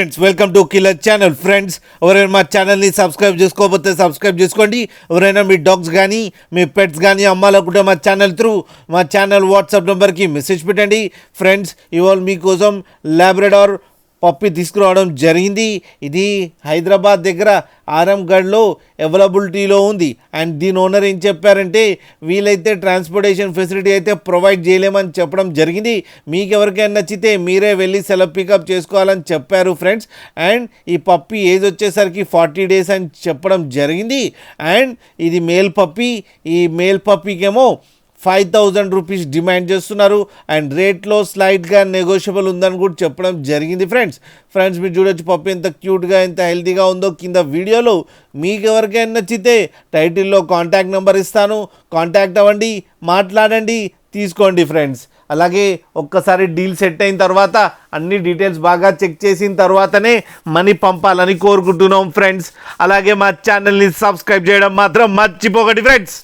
Friends welcome to killer channel. Friends ఎవరైనా మా ఛానల్ని సబ్స్క్రైబ్ చేసుకోకపోతే సబ్స్క్రైబ్ చేసుకోండి. ఎవరైనా మీ డాగ్స్ కానీ మీ పెట్స్ కానీ అమ్మాలనుకుంటే మా ఛానల్ త్రూ మా ఛానల్ వాట్సాప్ నెంబర్కి మెసేజ్ పెట్టండి. ఫ్రెండ్స్ ఇవాళ మీకోసం లాబ్రడార్ పప్పి తీసుకురావడం జరిగింది. ఇది హైదరాబాద్ దగ్గర ఆరంగఢ్లో అవైలబిలిటీలో ఉంది. అండ్ దీని ఓనర్ ఏం చెప్పారంటే వీలైతే ట్రాన్స్పోర్టేషన్ ఫెసిలిటీ అయితే ప్రొవైడ్ చేయలేమని చెప్పడం జరిగింది. మీకు ఎవరికైనా నచ్చితే మీరే వెళ్ళి సెల్ఫ్ పికప్ చేసుకోవాలని చెప్పారు ఫ్రెండ్స్. అండ్ ఈ పప్పి ఏజ్ వచ్చేసరికి 40 days అని చెప్పడం జరిగింది. అండ్ ఇది మేల్ పప్పి. ఈ మేల్ పప్పీకేమో 5,000 రూపీస్ డిమాండ్ చేస్తున్నారు. అండ్ రేట్లో స్లైడ్గా నెగోషియబుల్ ఉందని కూడా చెప్పడం జరిగింది ఫ్రెండ్స్. మీరు చూడొచ్చు పప్పి ఎంత క్యూట్గా ఎంత హెల్తీగా ఉందో. కింద వీడియోలో మీకు ఎవరికైనా నచ్చితే టైటిల్లో కాంటాక్ట్ నెంబర్ ఇస్తాను, కాంటాక్ట్ అవ్వండి, మాట్లాడండి, తీసుకోండి ఫ్రెండ్స్. అలాగే ఒక్కసారి డీల్ సెట్ అయిన తర్వాత అన్ని డీటెయిల్స్ బాగా చెక్ చేసిన తర్వాతనే మనీ పంపాలని కోరుకుంటున్నాం ఫ్రెండ్స్. అలాగే మా ఛానల్ని సబ్స్క్రైబ్ చేయడం మాత్రం మర్చిపోకండి ఫ్రెండ్స్.